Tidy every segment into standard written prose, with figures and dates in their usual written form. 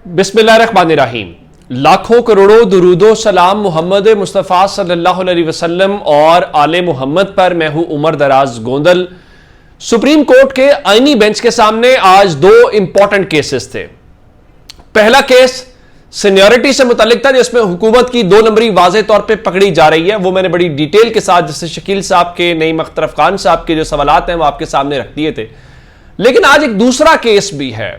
बिस्मिल्लाहिर्रहमानिर्रहीम। लाखों करोड़ों दुरूदो सलाम मोहम्मद मुस्तफ़ा सल्लल्लाहु अलैहि वसल्लम और आले मोहम्मद पर। मैं हूं उमर दराज गोंदल। सुप्रीम कोर्ट के आईनी बेंच के सामने आज दो इंपॉर्टेंट केसेस थे। पहला केस सीनियरिटी से मुतालिक था, जिसमें हुकूमत की 2 नंबरी वाज़े तौर पे पकड़ी जा रही है। वो मैंने बड़ी डिटेल के साथ, जैसे शकील साहब के, नईम अख्तरफ खान साहब के जो सवालात हैं वो आपके सामने रख दिए थे। लेकिन आज एक दूसरा केस भी है,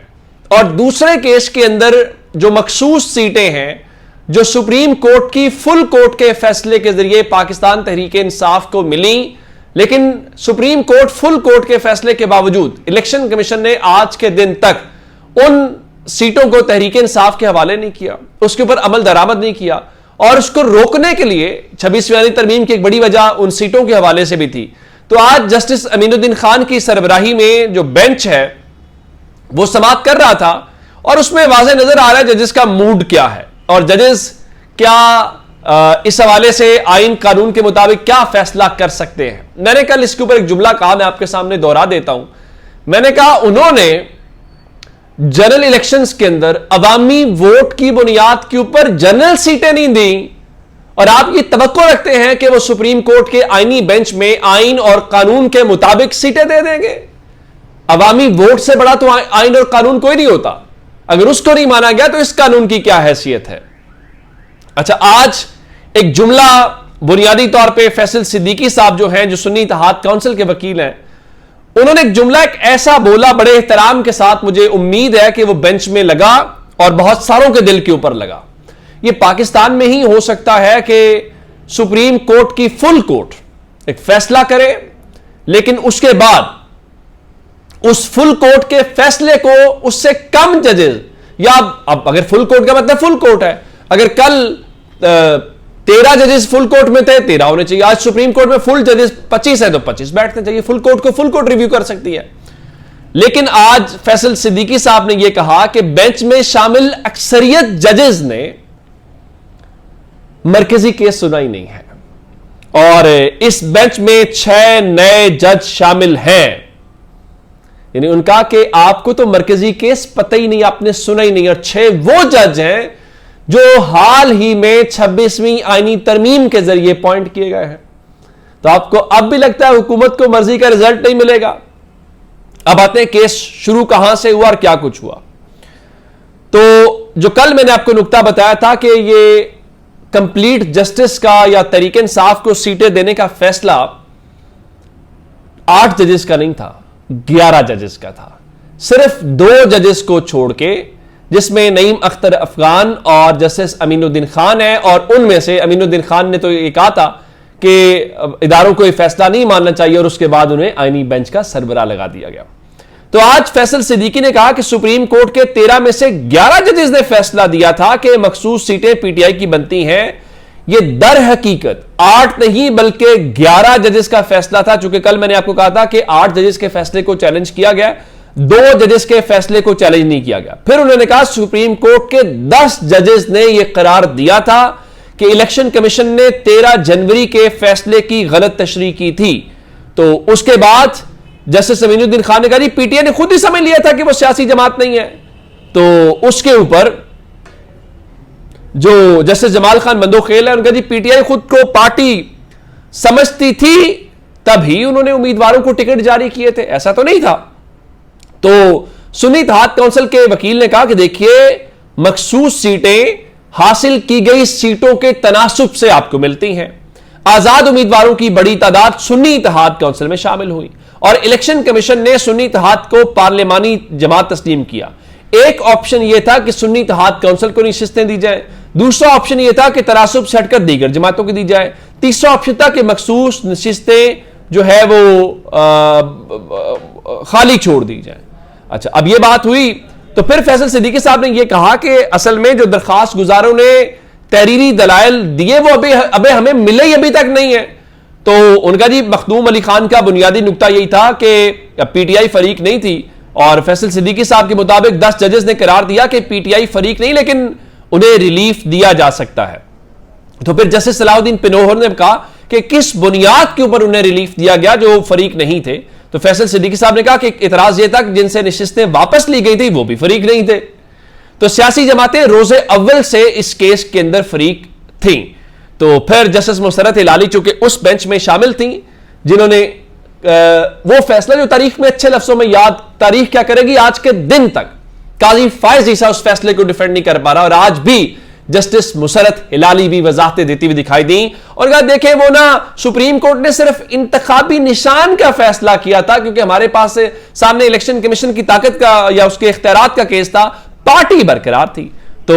और दूसरे केस के अंदर जो मखसूस सीटें हैं जो सुप्रीम कोर्ट की फुल कोर्ट के फैसले के जरिए पाकिस्तान तहरीक इंसाफ को मिली, लेकिन सुप्रीम कोर्ट फुल कोर्ट के फैसले के बावजूद इलेक्शन कमीशन ने आज के दिन तक उन सीटों को तहरीक इंसाफ के हवाले नहीं किया, उसके ऊपर अमल दरामद नहीं किया। और उसको रोकने के लिए 26वीं तरमीम की एक बड़ी वजह उन सीटों के हवाले से भी थी। तो आज जस्टिस अमीनुद्दीन खान की सरबराही में जो बेंच है वो समाप्त कर रहा था, और उसमें वाज़ेह नजर आ रहा है जजेस का मूड क्या है, और जजेस क्या इस हवाले से आइन कानून के मुताबिक क्या फैसला कर सकते हैं। मैंने कल इसके ऊपर एक जुमला कहा, मैं आपके सामने दोहरा देता हूं। मैंने कहा उन्होंने जनरल इलेक्शंस के अंदर अवामी वोट की बुनियाद के ऊपर जनरल सीटें नहीं दी, और आप ये तवक्को रखते हैं कि वो सुप्रीम कोर्ट के आईनी बेंच में आइन और कानून के मुताबिक सीटें दे देंगे। अवामी वोट से बड़ा तो आइन और कानून कोई नहीं होता। अगर उसको नहीं माना गया तो इस कानून की क्या हैसियत है। अच्छा, आज एक जुमला बुनियादी तौर पे फैसल सिद्दीकी साहब जो हैं, जो सुन्नी इत्तेहाद काउंसिल के वकील हैं, उन्होंने एक जुमला एक ऐसा बोला बड़े एहतराम के साथ, मुझे उम्मीद है कि वो बेंच में लगा और बहुत सारों के दिल के ऊपर लगा। ये पाकिस्तान में ही हो सकता है कि सुप्रीम कोर्ट की फुल कोर्ट एक फैसला करे, लेकिन उसके बाद उस फुल कोर्ट के फैसले को उससे कम जजेस, या अब अगर फुल कोर्ट का मतलब फुल कोर्ट है, अगर कल 13 जजेस फुल कोर्ट में थे, 13 होने चाहिए। आज सुप्रीम कोर्ट में फुल जजेस 25 है तो 25 बैठने चाहिए। फुल कोर्ट को फुल कोर्ट रिव्यू कर सकती है। लेकिन आज फैसल सिद्दीकी साहब ने यह कहा कि बेंच में शामिल अक्सरियत जजेस ने मरकजी केस सुना ही नहीं है, और इस बेंच में 6 नए जज शामिल हैं। यानी उनका कि आपको तो मरकजी केस पता ही नहीं, आपने सुना ही नहीं। और 6 वो जज हैं जो हाल ही में 26वीं आईनी तरमीम के जरिए अपॉइंट किए गए हैं। तो आपको अब भी लगता है हुकूमत को मर्जी का रिजल्ट नहीं मिलेगा। अब आते हैं केस शुरू कहां से हुआ और क्या कुछ हुआ। तो जो कल मैंने आपको नुक्ता बताया था कि ये कंप्लीट जस्टिस का या तहरीक इंसाफ को सीटें देने का फैसला 8 जजेस का नहीं था, 11 जजेस का था। सिर्फ 2 जजेस को छोड़ के, जिसमें नईम अख्तर अफगान और जस्टिस अमीनुद्दीन खान है, और उनमें से अमीनुद्दीन खान ने तो ये कहा था कि इदारों को ये फैसला नहीं मानना चाहिए, और उसके बाद उन्हें आईनी बेंच का सरबराह लगा दिया गया। तो आज फैसल सिद्दीकी ने कहा कि सुप्रीम कोर्ट के 13 में से 11 जजेस ने फैसला दिया था कि मखसूस सीटें पीटीआई की बनती हैं। ये दर हकीकत 8 नहीं बल्कि 11 जजेस का फैसला था। चूंकि कल मैंने आपको कहा था कि 8 जजेस के फैसले को चैलेंज किया गया, 2 जजेस के फैसले को चैलेंज नहीं किया गया। फिर उन्होंने कहा सुप्रीम कोर्ट के 10 जजेस ने यह करार दिया था कि इलेक्शन कमीशन ने 13 जनवरी के फैसले की गलत तशरीह की थी। तो उसके बाद जस्टिस अमीनुद्दीन खान ने कहा जी पीटीआई ने खुद ही समझ लिया था कि वो सियासी जमात नहीं है। तो उसके ऊपर जो जस्टिस जमाल खान बंदोखेल है, उनका जी पीटीआई खुद को पार्टी समझती थी, तभी उन्होंने उम्मीदवारों को टिकट जारी किए थे, ऐसा तो नहीं था। तो सुन्नी इत्तेहाद काउंसिल के वकील ने कहा कि देखिए, मखसूस सीटें हासिल की गई सीटों के तनासुब से आपको मिलती हैं। आजाद उम्मीदवारों की बड़ी तादाद सुन्नी इत्तेहाद काउंसिल में शामिल हुई, और इलेक्शन कमीशन ने सुन्नी इत्तेहाद को पार्लिमानी जमात तस्लीम किया। एक ऑप्शन यह था कि सुन्नी इत्तेहाद काउंसिल को नशिस्तें दी जाए, दूसरा ऑप्शन यह था कि तनासुब से हटकर दीगर जमातों को दी जाए, तीसरा ऑप्शन था कि मखसूस नशिस्तें जो है वो खाली छोड़ दी जाए। अच्छा, अब यह बात हुई तो फिर फैसल सिद्दीकी साहब ने यह कहा कि असल में जो दरखास्त गुजारों ने तहरीरी दलाइल दिए वो अबे हमें मिले ही अभी तक नहीं है। तो उनका जी मखदूम अली खान का बुनियादी नुक्ता यही था कि पीटीआई फरीक नहीं थी, और फैसल सिद्दीकी साहब के मुताबिक 10 जजेस ने करार दिया कि पीटीआई फरीक नहीं, लेकिन उन्हें रिलीफ दिया जा सकता है। तो फिर जस्टिस सलाहुद्दीन पिनोहर ने कहा कि किस बुनियाद के ऊपर उन्हें रिलीफ दिया गया जो फरीक नहीं थे। तो फैसल सिद्दीकी साहब ने कहा कि इतराज यह था कि जिनसे नशिस्तें वापस ली गई थी वो भी फरीक नहीं थे। तो सियासी जमातें रोजे अव्वल से इस केस के अंदर फरीक थी। तो फिर जस्टिस मुसर्रत हिलाली चूंकि उस बेंच में शामिल थी जिन्होंने वो फैसला जो तारीख में अच्छे लफ्जों में याद, तारीख क्या करेगी, आज के दिन तक काजी फायज ईसा उस फैसले को डिफेंड नहीं कर पा रहा और आज भी जस्टिस मुसर्रत हिलाली भी वजाहतें देती हुई दिखाई दी और कहा देखें वो ना सुप्रीम कोर्ट ने सिर्फ इंतखाबी निशान का फैसला किया था क्योंकि हमारे पास सामने इलेक्शन कमीशन की ताकत का या उसके इख्तियारात का केस था, पार्टी बरकरार थी। तो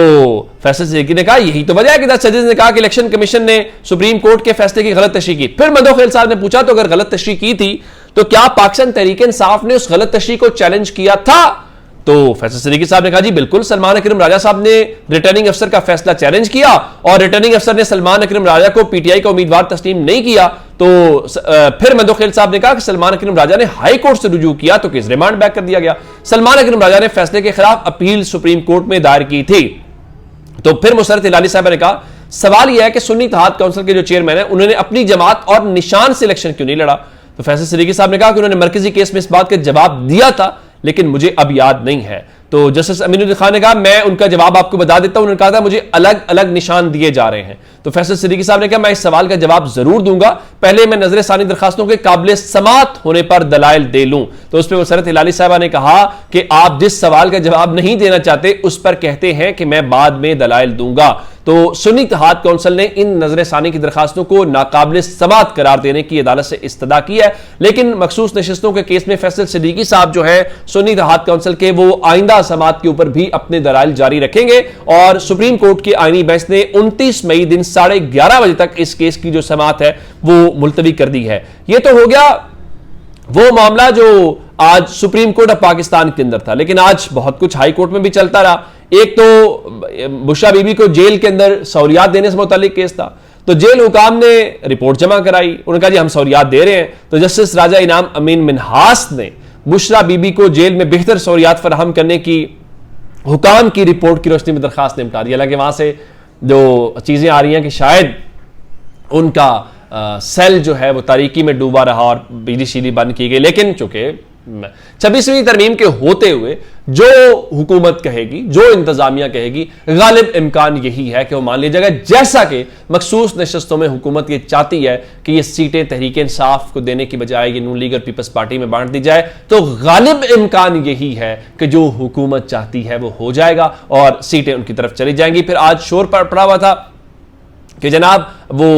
फैसल सिद्दीकी ने कहा यही तो वजह है कि जजेस ने कहा कि इलेक्शन कमीशन ने सुप्रीम कोर्ट के फैसले की गलत तशरीह की। फिर मदोखेल साहब ने पूछा तो अगर गलत तशरीह की थी तो क्या पाकिस्तान तहरीक इंसाफ ने उस गलत तशरीह को चैलेंज किया था? तो फैसल सिद्दीकी साहब ने कहा जी बिल्कुल, सलमान अकरम राजा साहब ने रिटर्निंग अफसर का फैसला चैलेंज किया और रिटर्निंग अफसर ने सलमान अकरम राजा को पीटीआई का उम्मीदवार तस्लीम नहीं किया। तो फिर मदोखेल साहब ने कहा कि सलमान अकरम राजा ने हाई कोर्ट से रुजू किया तो केस रिमांड बैक कर दिया गया। सलमान अकरम राजा ने फैसले के खिलाफ अपील सुप्रीम कोर्ट में दायर की थी। तो फिर मुसर्रत हिलाली साहब ने कहा सवाल यह है कि सुन्नी इत्तेहाद काउंसिल के जो चेयरमैन है उन्होंने अपनी जमात और निशान से इलेक्शन क्यों नहीं लड़ा? तो फैसल सिद्दीकी साहब ने कहा कि उन्होंने मरकजी केस में इस बात का जवाब दिया था लेकिन मुझे अब याद नहीं है। तो जस्टिस अमीनुद्दीन खान ने कहा मैं उनका जवाब आपको बता देता हूं। उन्होंने कहा था मुझे अलग अलग निशान दिए जा रहे हैं। तो फैसल सिद्दीकी साहब ने कहा मैं इस सवाल का जवाब जरूर दूंगा, पहले मैं नजर सानी दरखास्तों के काबिल समात होने पर दलाइल दे लूं। तो उस पर मुसर्रत हिलाली साहबा ने कहा कि आप जिस सवाल का जवाब नहीं देना चाहते उस पर कहते हैं कि मैं बाद में दलाइल दूंगा। तो सुन्नी इत्तेहाद काउंसिल ने इन नजर सानी की दरखास्तों को नाकाबिल समात करार देने की अदालत से इस्तदा की है, लेकिन मखसूस नशिस्तों के केस में फैसल सिद्दीकी साहब जो है सुन्नी इत्तेहाद काउंसिल के वो आइंदा समात के ऊपर भी अपने दलाइल जारी रखेंगे और सुप्रीम कोर्ट के आईनी बेंच ने 29 मई दिन 11:30 बजे तक इस केस की जो समात है वो मुलतवी कर दी है। यह तो हो गया वो मामला जो आज सुप्रीम कोर्ट ऑफ पाकिस्तान के अंदर था, लेकिन आज बहुत कुछ हाई कोर्ट में भी चलता रहा। एक तो बुशरा बीबी को जेल के अंदर सहूलियात देने से मुतालिक केस था, तो जेल हुकाम ने रिपोर्ट जमा कराई, उन्होंने कहा जी हम सहूलियात दे रहे हैं। तो जस्टिस राजा इनाम अमीन मिन्हास ने बुशरा बीबी को जेल में बेहतर सहूलियात फराहम करने की हुकाम की रिपोर्ट की रोशनी में दरखास्त निपटा दी। हालांकि वहां से जो चीजें आ रही हैं कि शायद उनका सेल जो है वो तारीकी में डूबा रहा और बिजली शीली बंद की गई, लेकिन चूंकि 26वीं तरमीम के होते हुए जो हुकूमत कहेगी, जो इंतजामिया कहेगी, गालिब इम्कान यही है कि वो मान लिया जाएगा, जैसा कि मखसूस नशस्तों में हुकूमत ये चाहती है कि ये सीटें तहरीक इंसाफ को देने की बजाय ये नून लीग और पीपल्स पार्टी में बांट दी जाए। तो गालिब इम्कान यही है कि जो हुकूमत चाहती है वो हो जाएगा और सीटें उनकी तरफ चली जाएंगी। फिर आज शोर पड़ा हुआ था कि जनाब वो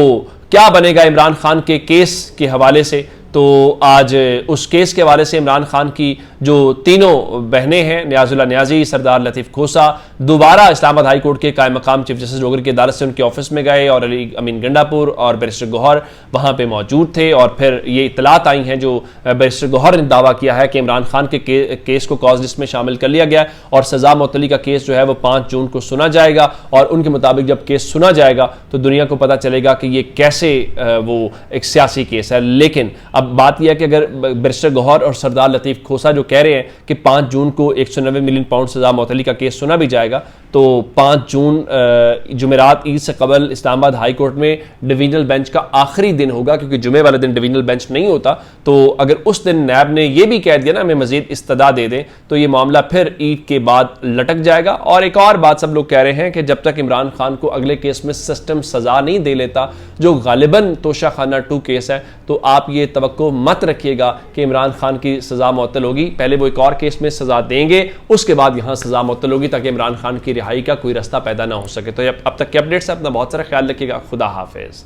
क्या बनेगा इमरान खान के केस के हवाले से। तो आज उस केस के हवाले से इमरान खान की जो तीनों बहनें हैं, नियाजुल्लाह नियाजी, सरदार लतीफ़ खोसा, दोबारा इस्लामाबाद हाई कोर्ट के कायम मकाम चीफ जस्टिस डोगरी की अदालत से उनके ऑफिस में गए और अली अमीन गंडापुर और बैरिस्टर गौहर वहाँ पे मौजूद थे। और फिर ये इतलात आई हैं जो बैरिस्टर गौहर ने दावा किया है कि इमरान खान के केस को कॉज लिस्ट में शामिल कर लिया गया और सज़ा मुअत्तली का केस जो है वो 5 जून को सुना जाएगा और उनके मुताबिक जब केस सुना जाएगा तो दुनिया को पता चलेगा कि ये कैसे वो एक सियासी केस है। लेकिन अब बात यह है कि अगर बैरिस्टर गौहर और सरदार लतीफ़ खोसा जो कह रहे हैं कि 5 जून को 190 मिलियन पाउंड सजा मुअत्तली का केस सुना भी जाएगा तो 5 जून जुमेरात ईद से कबल इस्लामाबाद हाई कोर्ट में डिवीजनल बेंच का आखिरी दिन होगा, क्योंकि जुमे वाले दिन डिवीजनल बेंच नहीं होता। तो अगर उस दिन नैब ने यह भी कह दिया ना हमें मजीद इस्तदा दे दें तो ये मामला फिर ईद के बाद लटक जाएगा। और एक और बात सब लोग कह रहे हैं कि जब तक इमरान खान को अगले केस में सिस्टम सजा नहीं दे लेता, जो गालिबन तोशाखाना 2 केस है, तो आप ये तवक्को मत रखिएगा कि इमरान खान की सजा मुअत्तल होगी। पहले वो एक और केस में सजा देंगे, उसके बाद यहां सजा मुअत्तल होगी ताकि इमरान खान की रिहाई का कोई रास्ता पैदा ना हो सके। तो अब तक के अपडेट्स अपना बहुत सारा ख्याल रखिएगा। खुदा हाफिज।